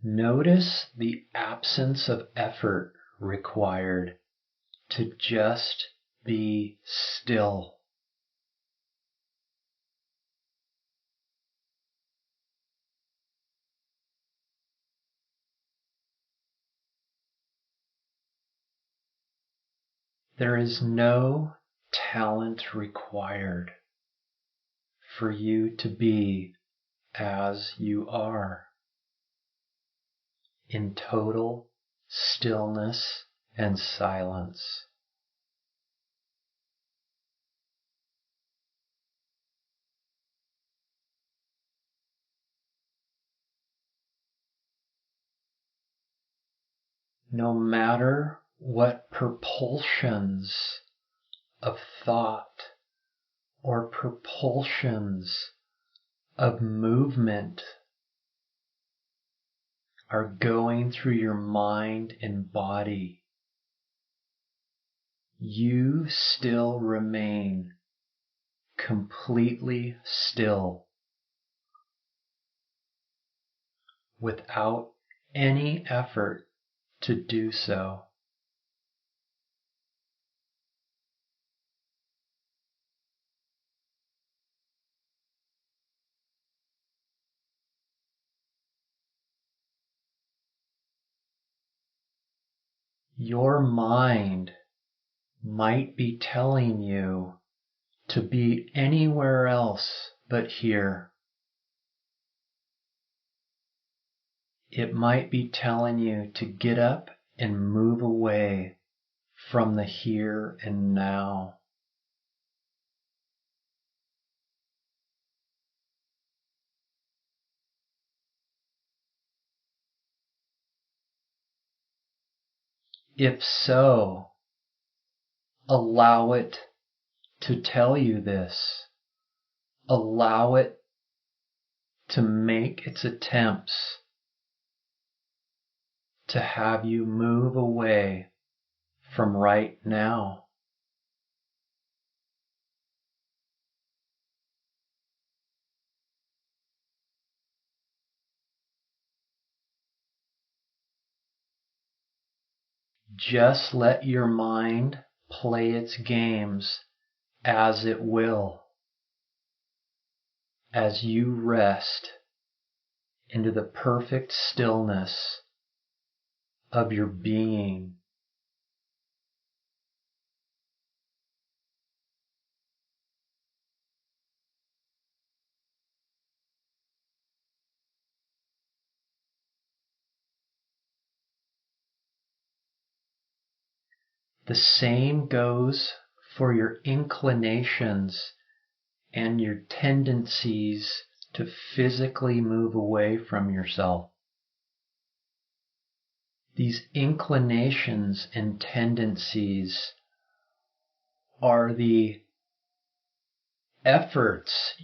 Notice the absence of effort required to just be still. There is no talent required for you to be as you are, in total stillness and silence. No matter what propulsions of thought or propulsions of movement are going through your mind and body, you still remain completely still without any effort to do so. Your mind might be telling you to be anywhere else but here. It might be telling you to get up and move away from the here and now. If so, allow it to tell you this. Allow it to make its attempts to have you move away from right now. Just let your mind play its games as it will, as you rest into the perfect stillness of your being. The same goes for your inclinations and your tendencies to physically move away from yourself. These inclinations and tendencies are the efforts,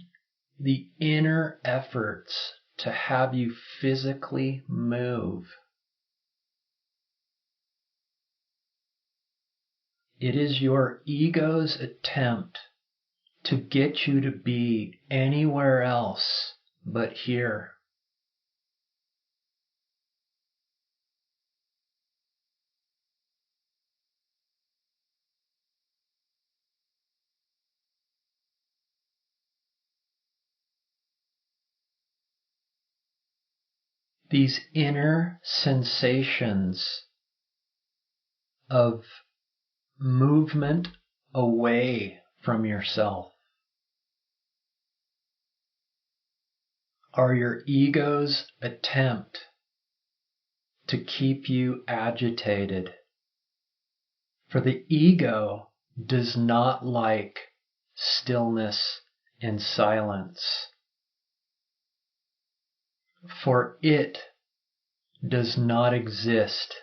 the inner efforts to have you physically move. It is your ego's attempt to get you to be anywhere else but here. These inner sensations of movement away from yourself are your ego's attempt to keep you agitated. For the ego does not like stillness and silence. For it does not exist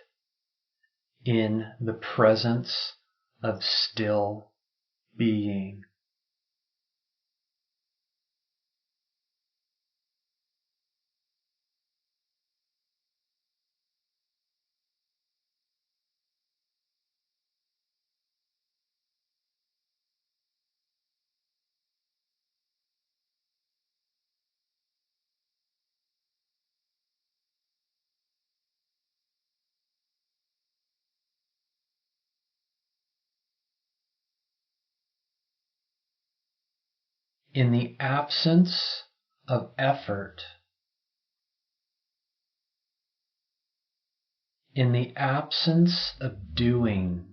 in the presence of still being. In the absence of effort, in the absence of doing,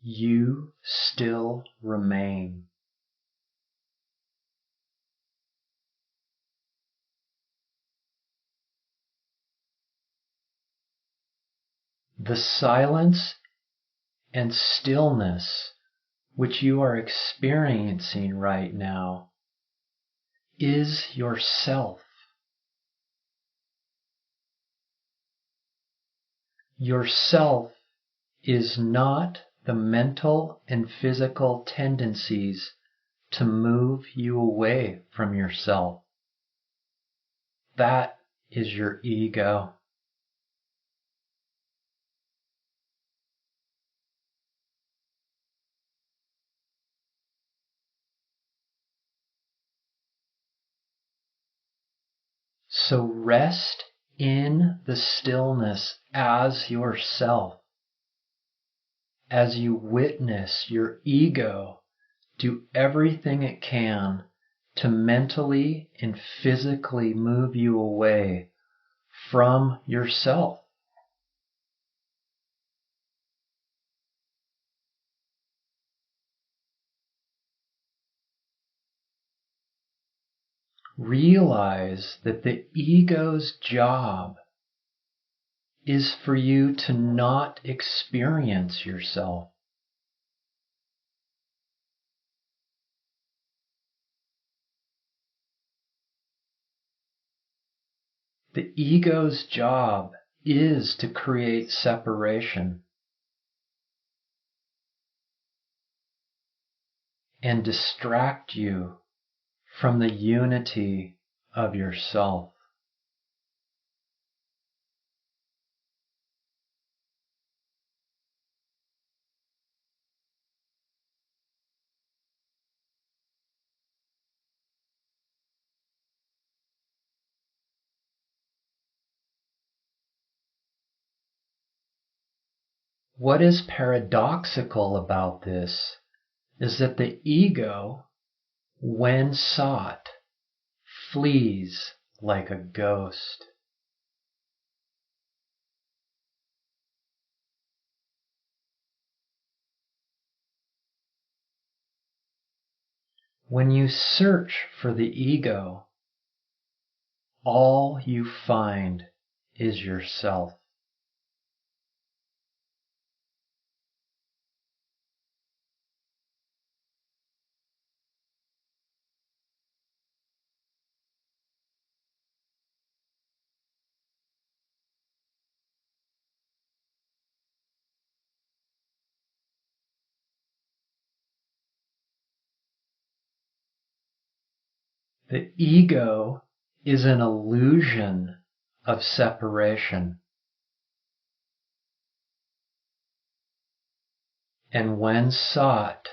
you still remain. The silence and stillness which you are experiencing right now is yourself. Yourself is not the mental and physical tendencies to move you away from yourself. That is your ego. So rest in the stillness as yourself, as you witness your ego do everything it can to mentally and physically move you away from yourself. Realize that the ego's job is for you to not experience yourself. The ego's job is to create separation and distract you from the unity of yourself. What is paradoxical about this is that the ego, when sought, flees like a ghost. When you search for the ego, all you find is yourself. The ego is an illusion of separation. And when sought,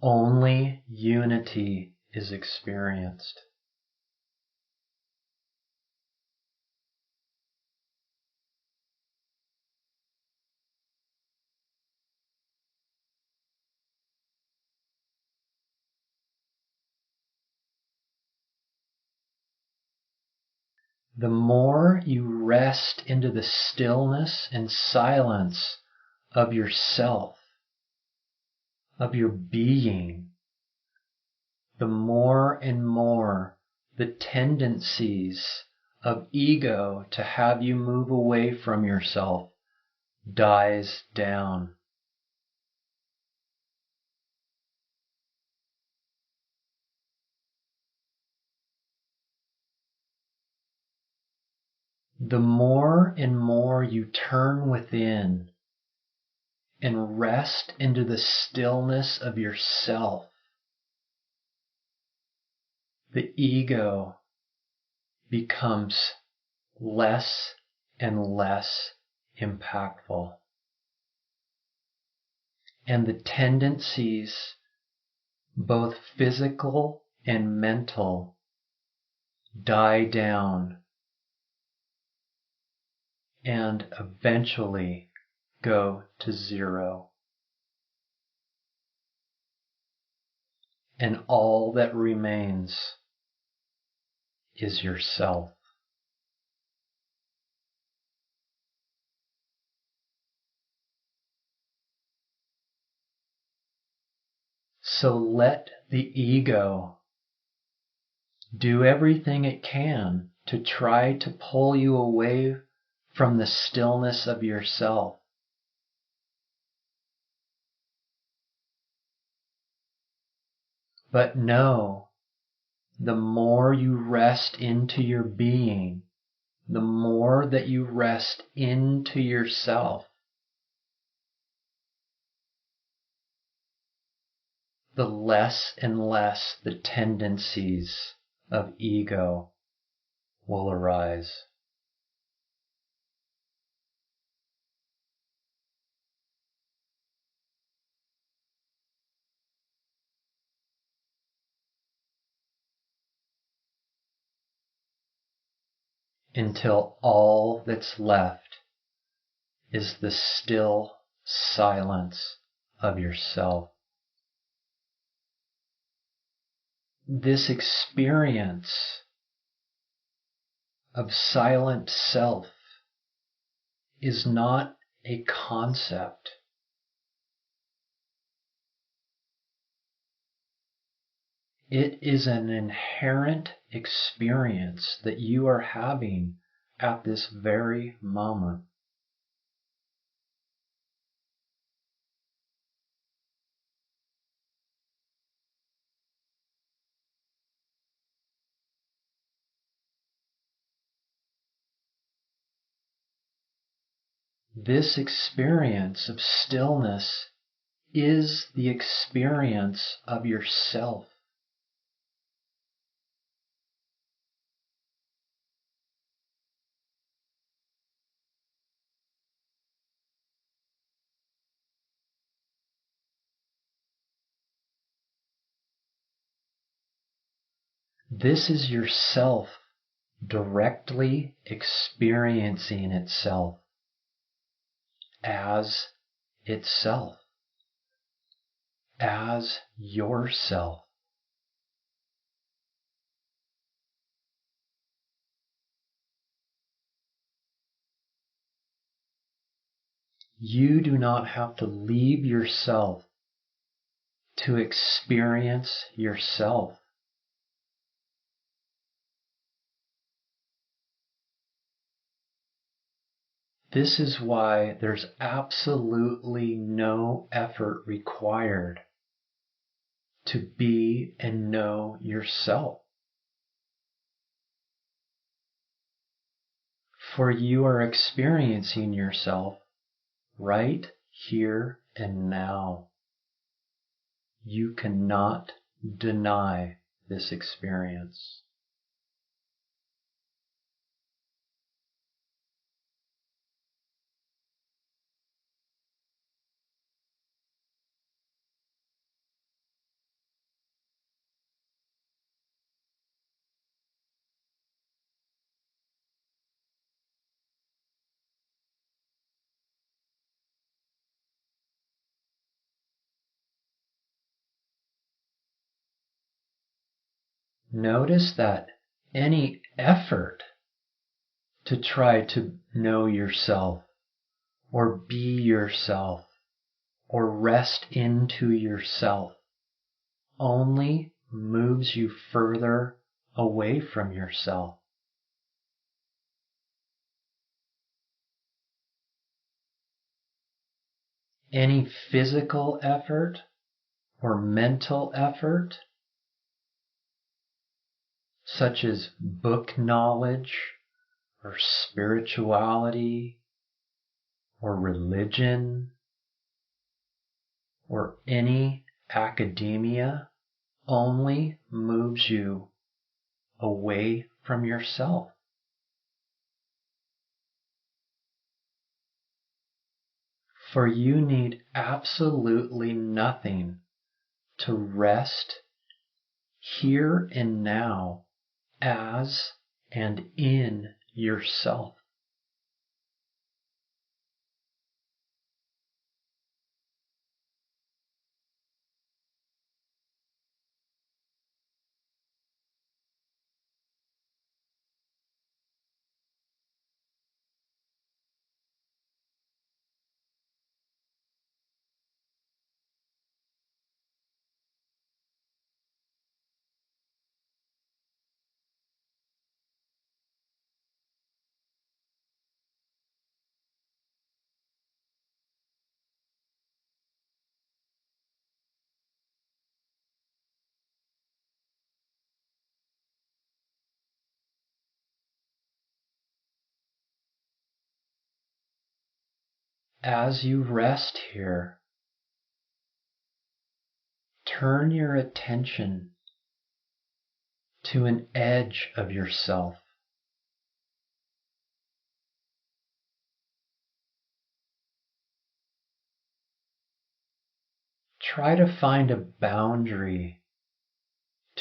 only unity is experienced. The more you rest into the stillness and silence of yourself, of your being, the more and more the tendencies of ego to have you move away from yourself dies down. The more and more you turn within and rest into the stillness of yourself, the ego becomes less and less impactful. And the tendencies, both physical and mental, die down and eventually go to zero. And all that remains is yourself. So let the ego do everything it can to try to pull you away from the stillness of yourself. But know, the more you rest into your being, the more that you rest into yourself, the less and less the tendencies of ego will arise. Until all that's left is the still silence of yourself. This experience of silent self is not a concept. It is an inherent experience that you are having at this very moment. This experience of stillness is the experience of yourself. This is yourself directly experiencing itself as itself, as yourself. You do not have to leave yourself to experience yourself. This is why there's absolutely no effort required to be and know yourself. For you are experiencing yourself right here and now. You cannot deny this experience. Notice that any effort to try to know yourself or be yourself or rest into yourself only moves you further away from yourself. Any physical effort or mental effort, such as book knowledge or spirituality or religion or any academia, only moves you away from yourself. For you need absolutely nothing to rest here and now as and in yourself. as you rest here, turn your attention to an edge of yourself. Try to find a boundary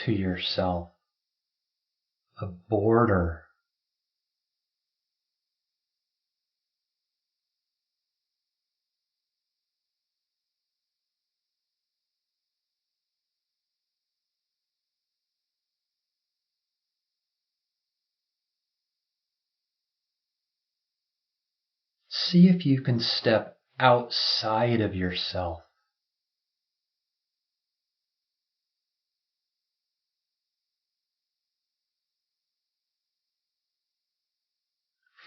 to yourself, a border. See if you can step outside of yourself.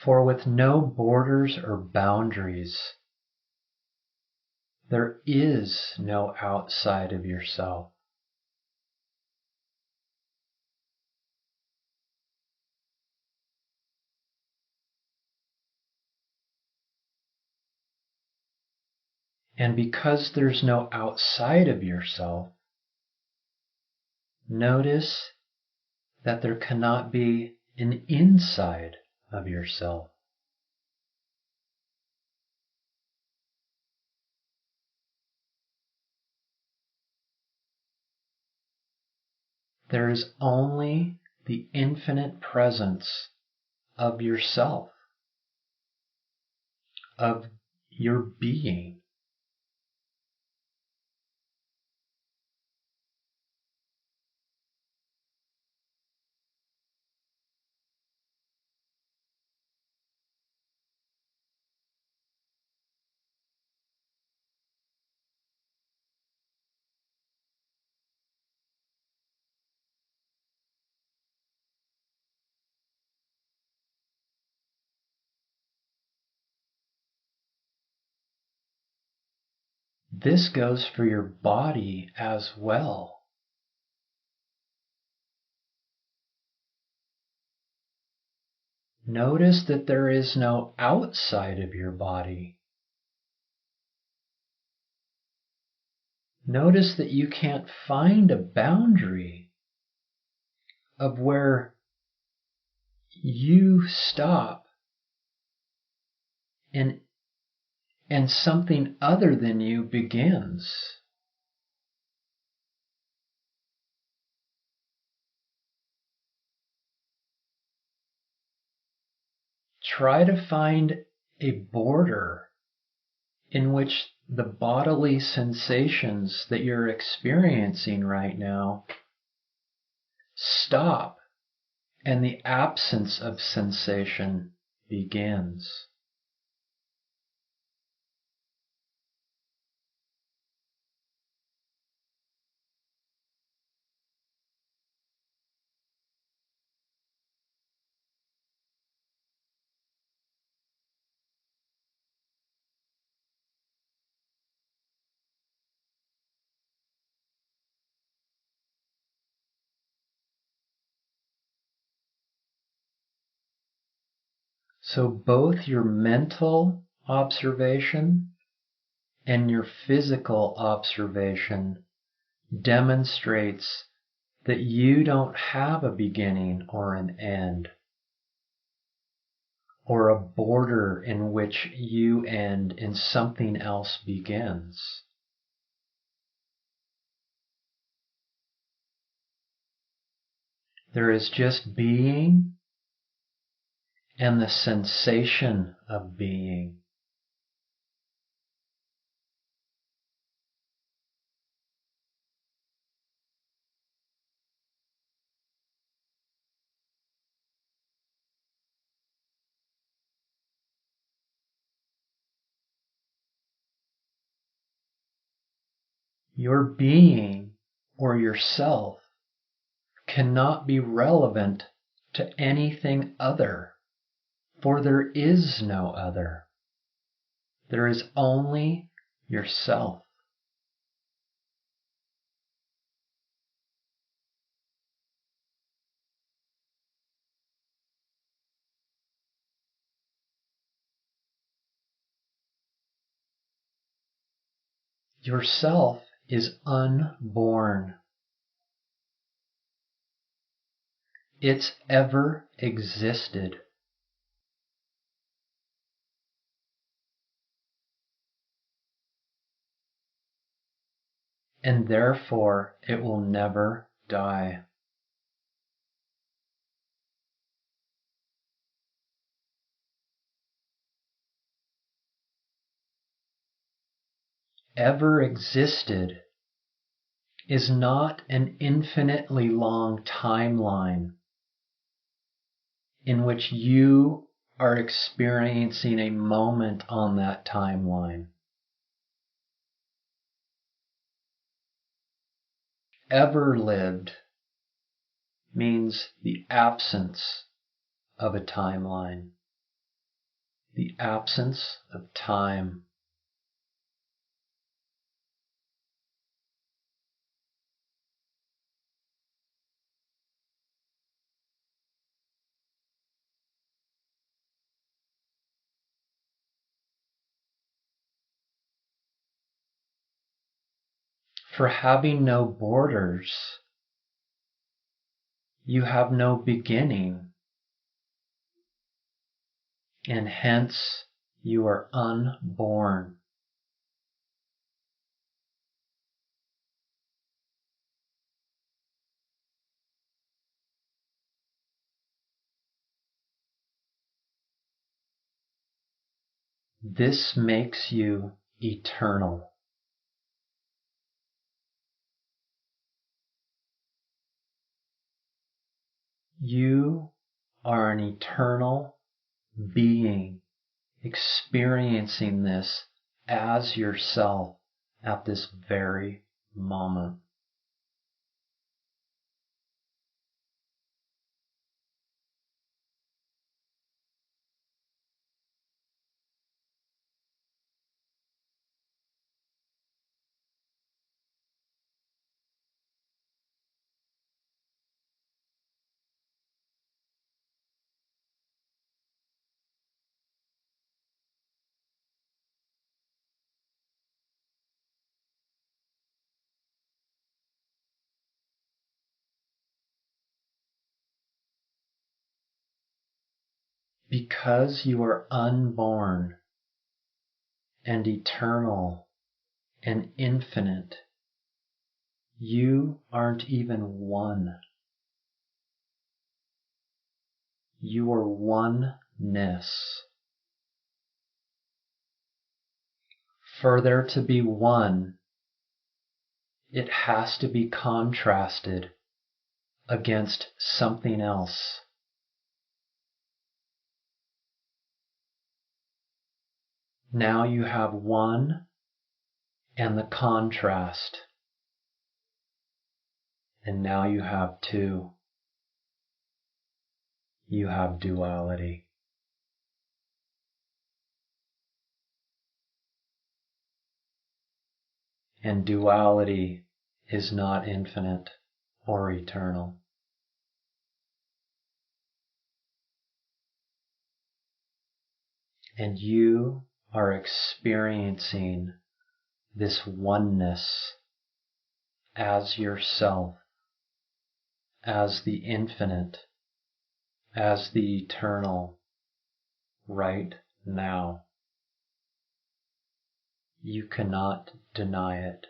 For with no borders or boundaries, there is no outside of yourself. And because there's no outside of yourself, notice that there cannot be an inside of yourself. There is only the infinite presence of yourself, of your being. This goes for your body as well. Notice that there is no outside of your body. Notice that you can't find a boundary of where you stop and something other than you begins. Try to find a border in which the bodily sensations that you're experiencing right now stop and the absence of sensation begins. So both your mental observation and your physical observation demonstrates that you don't have a beginning or an end, or a border in which you end and something else begins. There is just being and the sensation of being. Your being or yourself cannot be relevant to anything other, for there is no other. There is only yourself. Yourself is unborn. It's ever existed. And therefore it will never die. Ever existed is not an infinitely long timeline in which you are experiencing a moment on that timeline. Ever lived means the absence of a timeline, the absence of time. For having no borders, you have no beginning, and hence you are unborn. This makes you eternal. You are an eternal being experiencing this as yourself at this very moment. Because you are unborn and eternal and infinite, you aren't even one. You are oneness. For there to be one, it has to be contrasted against something else. Now you have one and the contrast. And now you have two. You have duality. And duality is not infinite or eternal. And you are experiencing this oneness as yourself, as the infinite, as the eternal, right now. You cannot deny it.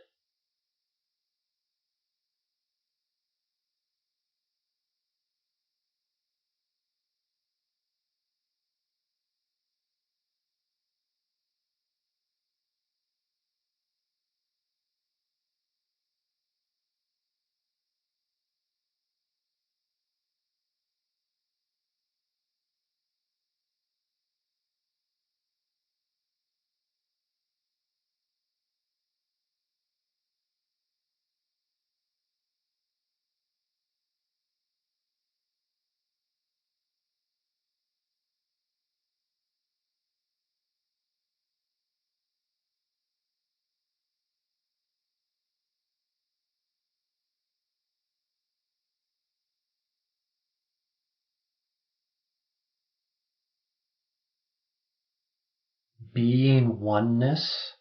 Being oneness,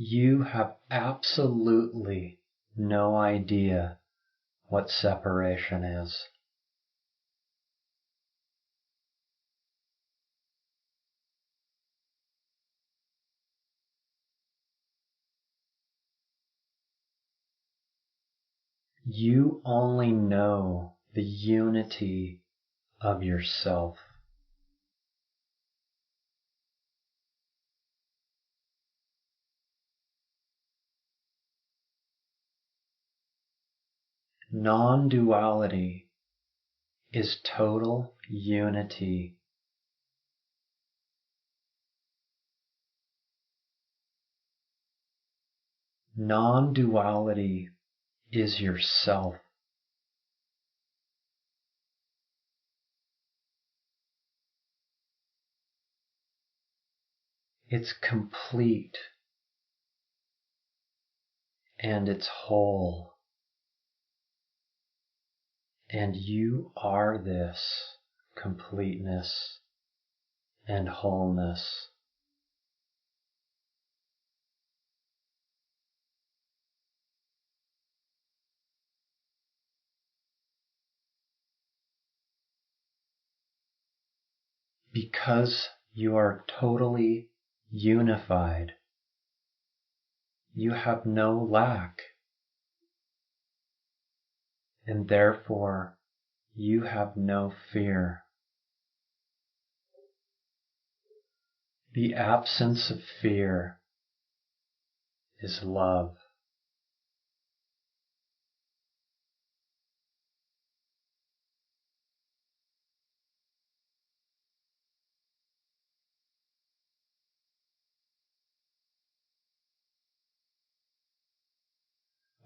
you have absolutely no idea what separation is. You only know the unity of yourself. Non-duality is total unity. Non-duality is yourself. It's complete and it's whole. And you are this completeness and wholeness. Because you are totally unified, you have no lack, and therefore you have no fear. The absence of fear is love.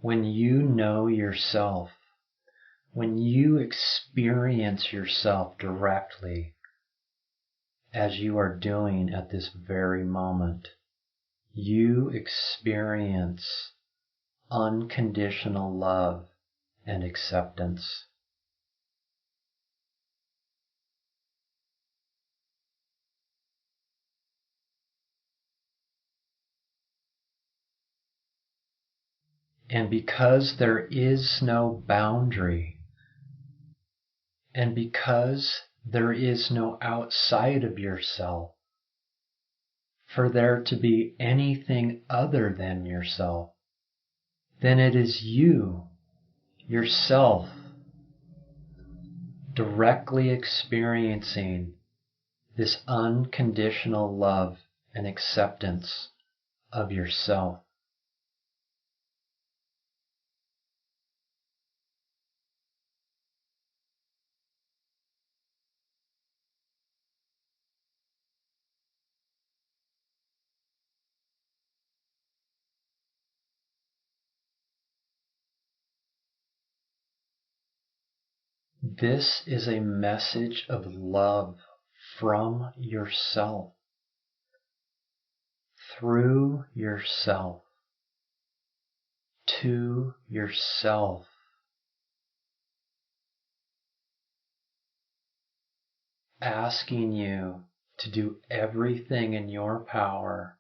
When you know yourself, when you experience yourself directly, as you are doing at this very moment, you experience unconditional love and acceptance. And because there is no boundary, and because there is no outside of yourself, for there to be anything other than yourself, then it is you, yourself, directly experiencing this unconditional love and acceptance of yourself. This is a message of love from yourself, through yourself, to yourself. Asking you to do everything in your power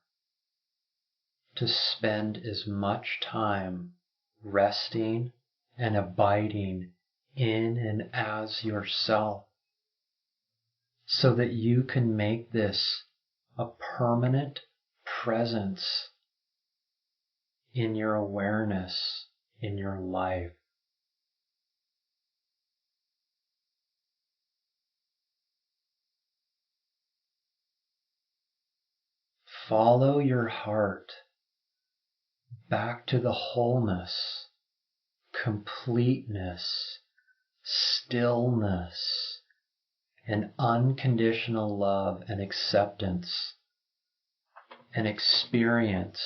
to spend as much time resting and abiding in and as yourself, so that you can make this a permanent presence in your awareness, in your life. Follow your heart back to the wholeness, completeness, stillness, and unconditional love and acceptance, and experience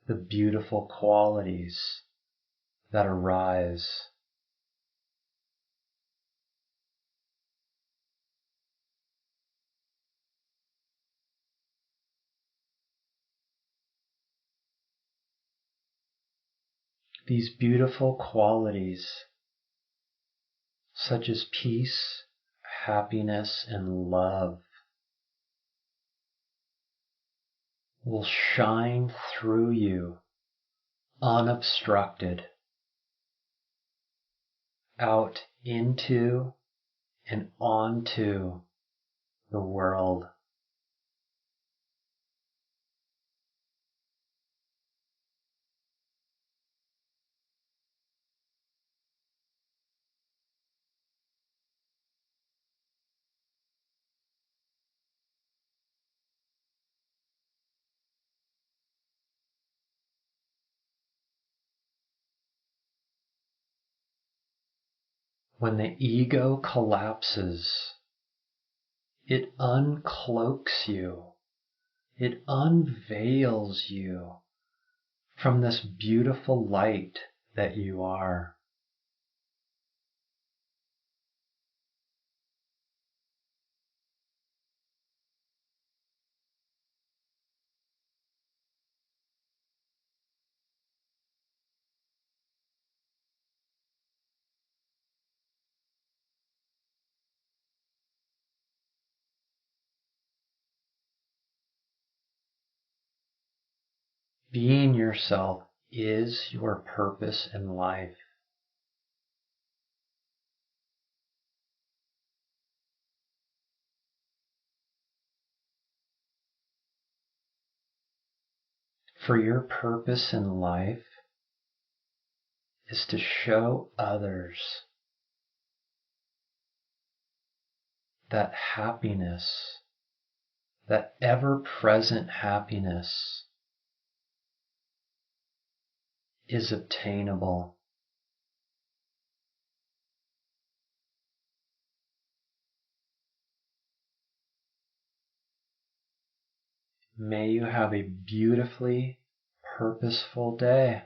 the beautiful qualities that arise. These beautiful qualities, such as peace, happiness, and love, will shine through you unobstructed out into and onto the world. When the ego collapses, it uncloaks you, it unveils you from this beautiful light that you are. Being yourself is your purpose in life. For your purpose in life is to show others that happiness, that ever-present happiness, is obtainable. May you have a beautifully purposeful day.